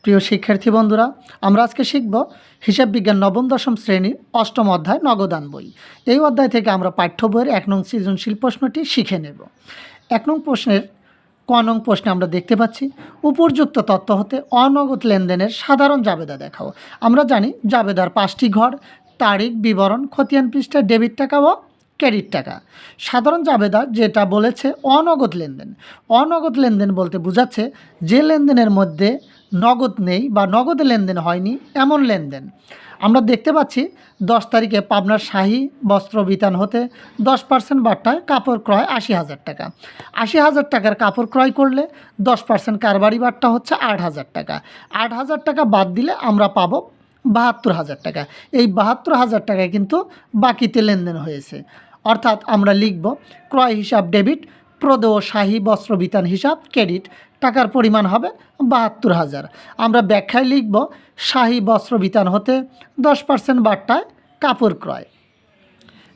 প্রিয় শিক্ষার্থী বন্ধুরা, আমরা আজকে শিখব হিসাব বিজ্ঞান নবম দশম শ্রেণীর অষ্টম অধ্যায় নগদান বই। এই অধ্যায় থেকে আমরা পাঠ্য বইয়ের 1 নং সৃজনশীল প্রশ্নটি শিখে নেব। 1 নং প্রশ্নের ক নং প্রশ্নে আমরা দেখতে পাচ্ছি উপর্যুক্ত তথ্য হতে অনগদ লেনদেনের সাধারণ জাবেদা দেখাও। আমরা জানি জাবেদার 5টি ঘর, তারিখ, বিবরণ, খতিয়ান পৃষ্ঠা, ডেবিট টাকা ও ক্রেডিট টাকা। সাধারণ জাবেদা যেটা বলেছে অনগদ লেনদেন। অনগদ লেনদেন বলতে বোঝাচ্ছে যে লেনদেনের মধ্যে নগদ নেই বা নগদে লেনদেন হয়নি এমন লেনদেন। আমরা দেখতে পাচ্ছি 10 তারিখে পাবনার শাহী বস্ত্র বিতান হতে 10% বাট্টায় কাপড় ক্রয় 80,000 টাকা। 80,000 টাকার কাপড় ক্রয় করলে 10% কারবারি বাট্টা হচ্ছে 8,000 টাকা। 8,000 টাকা বাদ দিলে আমরা পাবো 72,000 টাকা। এই 72,000 টাকায় কিন্তু বাকিতে লেনদেন হয়েছে। অর্থাৎ আমরা লিখব ক্রয় হিসাব ডেবিট, প্রদেয় শাহী বস্ত্র বিতান হিসাব ক্রেডিট, টাকার পরিমাণ হবে 72,000। আমরা ব্যাখ্যায় লিখব শাহী বস্ত্র বিতান হতে 10% বাট্টায় কাপড় ক্রয়।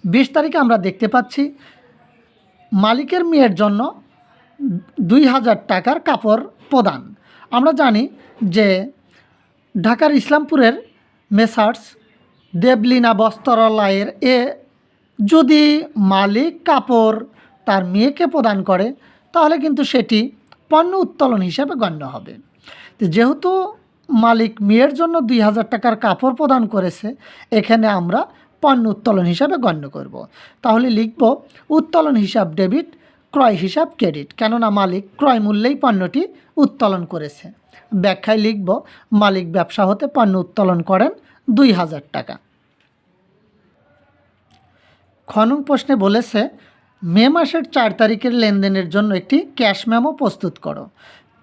20 তারিখে আমরা দেখতে পাচ্ছি মালিকের মেয়ের জন্য 2,000 টাকার কাপড় প্রদান। আমরা জানি যে ঢাকার ইসলামপুরের মেসার্স দেবলীনা বস্ত্রালয়ের যদি মালিক কাপড় তার মেয়েকে প্রদান করে তাহলে কিন্তু সেটি পণ্য উত্তোলন হিসেবে গণ্য হবে। তো যেহেতু মালিক মেয়ের জন্য 2,000 টাকার কাপড় প্রদান করেছে, এখানে আমরা পণ্য উত্তোলন হিসাবে গণ্য করব। তাহলে লিখব উত্তোলন হিসাব ডেবিট, ক্রয় হিসাব ক্রেডিট, কেননা মালিক ক্রয় মূল্যেই পণ্যটি উত্তোলন করেছে। ব্যাখ্যায় লিখব মালিক ব্যবসা হতে পণ্য উত্তোলন করেন 2,000 টাকা। খ নং প্রশ্নে বলেছে মে মাসের 4 তারিখের লেনদেনের জন্য একটি ক্যাশ মেমো প্রস্তুত করো।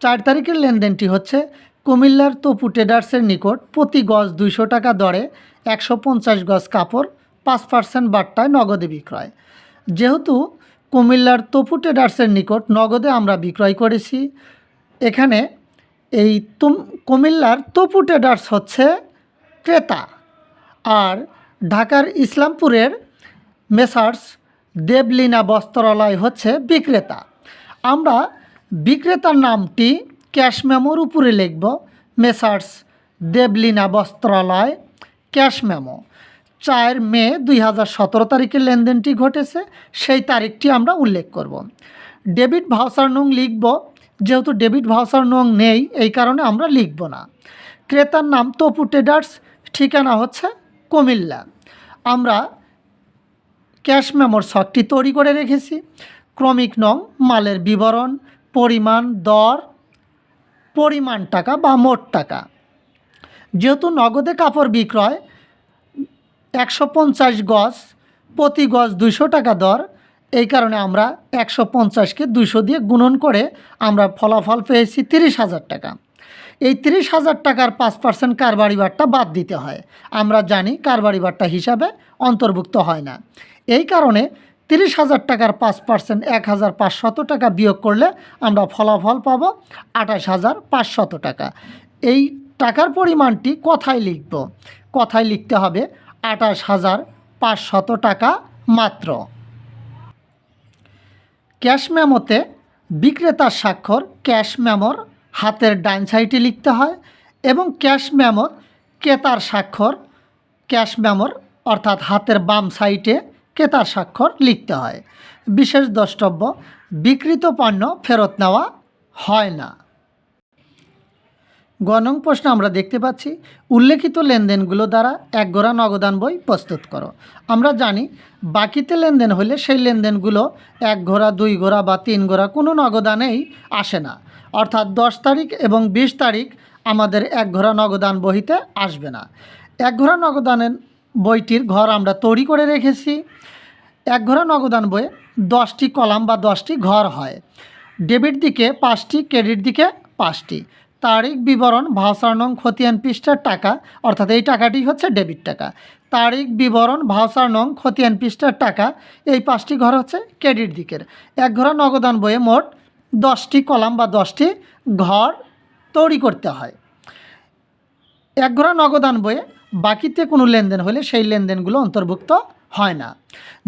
4 তারিখের লেনদেনটি হচ্ছে কুমিল্লার তপু ট্রেডার্সের নিকট প্রতি গজ 200 টাকা দরে 150 গজ কাপড় 5% বাট্টায় নগদে বিক্রয়। যেহেতু কুমিল্লার তপু ট্রেডার্সের নিকট নগদে আমরা বিক্রয় করেছি, এখানে এই কুমিল্লার তপু ট্রেডার্স হচ্ছে ক্রেতা আর ঢাকার ইসলামপুরের মেসার্স দেবলীনা বস্ত্রালয় হচ্ছে বিক্রেতা। আমরা বিক্রেতার নামটি ক্যাশ মেমোর উপরে লিখব মেসার্স দেবলীনা বস্ত্রালয় ক্যাশ মেমো। 4 মে 2017 তারিখে লেনদেনটি ঘটেছে, সেই তারিখটি আমরা উল্লেখ করব। ডেবিট ভাউচার নং লিখব, যেহেতু ডেবিট ভাউচার নং নেই এই কারণে আমরা লিখব না। ক্রেতার নাম তপু ট্রেডার্স, ঠিকানা হচ্ছে কুমিল্লা। আমরা ক্যাশ মেমোর ছকটি তৈরি করে রেখেছি। ক্রমিক নং মালের বিবরণ, পরিমাণ, দর, পরিমাণ টাকা বা মোট টাকা। যেহেতু নগদে কাপড় বিক্রয় 150 গজ, প্রতি গজ 200 টাকা দর, এই কারণে আমরা 150কে 200 দিয়ে গুণন করে আমরা ফলাফল পেয়েছি 30,000 টাকা। এই 30,000 টাকার 5% কারবারি বাট্টা বাদ দিতে হয়। আমরা জানি কারবারি বাট্টা হিসাবে অন্তর্ভুক্ত হয় না। এই কারণে 30,000 টাকার 5% 1,500 টাকা বিয়োগ করলে আমরা ফলাফল পাব 28,500 টাকা। এই টাকার পরিমাণটি কথায় লিখব, কথায় লিখতে হবে 28,500 টাকা মাত্র। ক্যাশ মেমোতে বিক্রেতার স্বাক্ষর ক্যাশ মেমোর হাতের ডান সাইডে লিখতে হয় এবং ক্যাশ মেমোর ক্রেতার স্বাক্ষর ক্যাশ মেমোর অর্থাৎ হাতের বাম সাইডে ক্রেতার স্বাক্ষর লিখতে হয়। বিশেষ দ্রষ্টব্য, বিক্রিত পণ্য ফেরত নেওয়া হয় না। গ নং প্রশ্নে আমরা দেখতে পাচ্ছি উল্লেখিত লেনদেনগুলো দ্বারা এক ঘোড়া নগদান বই প্রস্তুত করো। আমরা জানি বাকিতে লেনদেন হলে সেই লেনদেনগুলো 1 ঘোড়া, 2 ঘোড়া বা 3 ঘোড়া কোনো নগদানেই আসে না। অর্থাৎ 10 তারিখ এবং 20 তারিখ আমাদের 1 ঘোড়া নগদান বইতে আসবে না। 1 ঘোড়া নগদানের বইটির ঘর আমরা তৈরি করে রেখেছি। 1 ঘোড়া নগদান বইয়ে 10টি কলাম বা 10টি ঘর হয়। ডেবিট দিকে 5টি, ক্রেডিট দিকে 5টি। তারিখ, বিবরণ, ভাউচার নং, খতিয়ান পৃষ্ঠার টাকা, অর্থাৎ এই টাকাটি হচ্ছে ডেবিট টাকা। তারিখ, বিবরণ, ভাউচার নং, খতিয়ান পৃষ্ঠার টাকা, এই 5টি ঘর হচ্ছে ক্রেডিট দিকের। 1 ঘোড়া নগদান বইয়ে মোট 10টি কলাম বা 10টি ঘর তৈরি করতে হয়। 1 ঘোড়া নগদান বইয়ে বাকিতে কোনো লেনদেন হলে সেই লেনদেনগুলো অন্তর্ভুক্ত হয় না।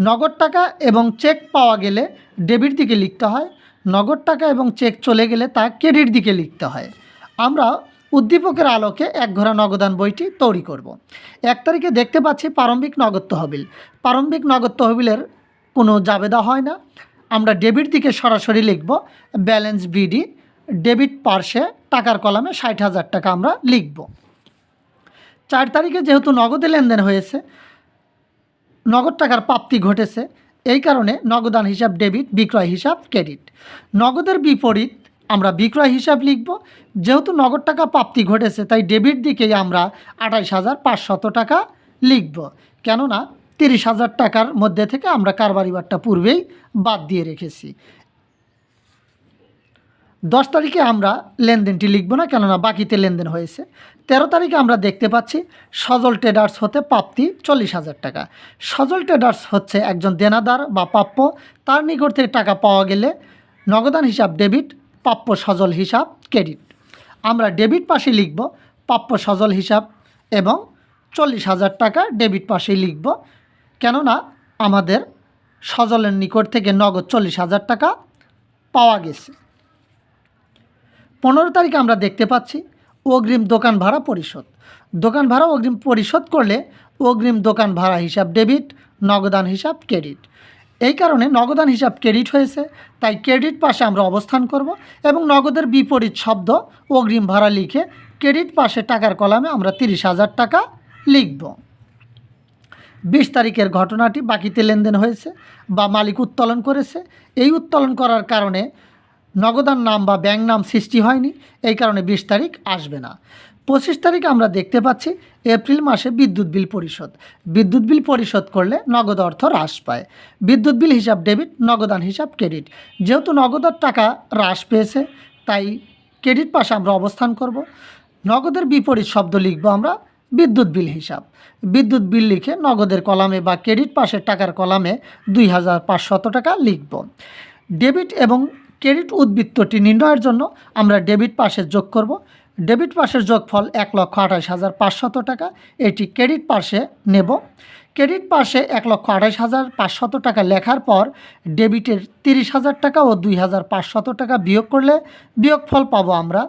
নগদ টাকা এবং চেক পাওয়া গেলে ডেবিট দিকে লিখতে হয়, নগদ টাকা এবং চেক চলে গেলে তা ক্রেডিট দিকে লিখতে হয়। আমরা উদ্দীপকের আলোকে এক ঘোড়া নগদান বইটি তৈরি করব। 1 তারিখে দেখতে পাচ্ছি প্রারম্ভিক নগদ তহবিল। প্রারম্ভিক নগদ তহবিলের কোনো জাবেদা হয় না। আমরা ডেবিট দিকে সরাসরি লিখব ব্যালেন্স বিডি, ডেবিট পার্শ্বে টাকার কলামে 60,000 টাকা আমরা লিখব। 4 তারিখে যেহেতু নগদে লেনদেন হয়েছে, নগদ টাকার প্রাপ্তি ঘটেছে, এই কারণে নগদান হিসাব ডেবিট, বিক্রয় হিসাব ক্রেডিট। নগদের বিপরীত আমরা বিক্রয় হিসাব লিখব। যেহেতু নগদ টাকা প্রাপ্তি ঘটেছে তাই ডেবিট দিকেই আমরা 28,500 টাকা লিখব, কেননা 30,000 টাকার মধ্যে থেকে আমরা কারবারি বারটা পূর্বেই বাদ দিয়ে রেখেছি। 10 তারিখে আমরা লেনদেনটি লিখব না, কেননা বাকিতে লেনদেন হয়েছে। 13 তারিখে আমরা দেখতে পাচ্ছি সজল ট্রেডার্স হতে প্রাপ্তি 40,000 টাকা। সজল ট্রেডার্স হচ্ছে একজন দেনাদার বা প্রাপ্য, তার নিকট থেকে টাকা পাওয়া গেলে নগদান হিসাব ডেবিট, প্রাপ্য সজল হিসাব ক্রেডিট। আমরা ডেবিট পাশে লিখব প্রাপ্য সজল হিসাব এবং 40,000 টাকা ডেবিট পাশে লিখব, কেননা আমাদের সজলের নিকট থেকে নগদ 40,000 টাকা পাওয়া গেছে। 15 তারিখে আমরা দেখতে পাচ্ছি অগ্রিম দোকান ভাড়া পরিশোধ। দোকান ভাড়া অগ্রিম পরিশোধ করলে অগ্রিম দোকান ভাড়া হিসাব ডেবিট, নগদান হিসাব ক্রেডিট। এই কারণে নগদান হিসাব ক্রেডিট হয়েছে, তাই ক্রেডিট পাশে আমরা অবস্থান করব এবং নগদের বিপরীত শব্দ অগ্রিম ভাড়া লিখে ক্রেডিট পাশে টাকার কলামে আমরা 30,000 টাকা লিখব। 20 তারিখের ঘটনাটি বাকিতে লেনদেন হয়েছে বা মালিক উত্তোলন করেছে। এই উত্তোলন করার কারণে নগদান নাম বা ব্যাংক নাম সৃষ্টি হয়নি, এই কারণে 20 তারিখ আসবে না। 25 তারিখে আমরা দেখতে পাচ্ছি এপ্রিল মাসে বিদ্যুৎ বিল পরিশোধ। বিদ্যুৎ বিল পরিশোধ করলে নগদ অর্থ হ্রাস পায়। বিদ্যুৎ বিল হিসাব ডেবিট, নগদান হিসাব ক্রেডিট। যেহেতু নগদের টাকা হ্রাস পেয়েছে তাই ক্রেডিট পাশে আমরা অবস্থান করব। নগদের বিপরীত শব্দ লিখব আমরা বিদ্যুৎ বিল হিসাব। বিদ্যুৎ বিল লিখে নগদের কলামে বা ক্রেডিট পাশের টাকার কলামে 2,500 টাকা লিখব। ডেবিট এবং ক্রেডিট উদ্বৃত্তটি নির্ণয়ের জন্য আমরা ডেবিট পাশে যোগ করব। ডেবিট পাশের যোগফল 1,28,500 টাকা, এটি ক্রেডিট পাশে নেব। ক্রেডিট পাশে 1,28,500 টাকা লেখার পর ডেবিটের 30,000 টাকা ও 2,500 টাকা বিয়োগ করলে বিয়োগফল পাবো আমরা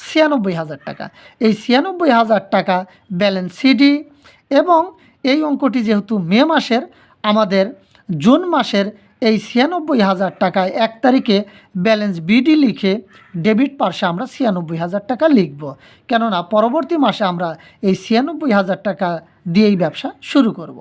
96,000 টাকা। এই 96,000 টাকা ব্যালেন্স সিডি এবং এই অঙ্কটি যেহেতু মে মাসের, আমাদের জুন মাসের এই 96,000 টাকায় 1 তারিখে ব্যালেন্স বিডি লিখে ডেবিট পাশে আমরা 96,000 টাকা লিখব, কেননা পরবর্তী মাসে আমরা এই 96,000 টাকা দিয়েই ব্যবসা শুরু করব।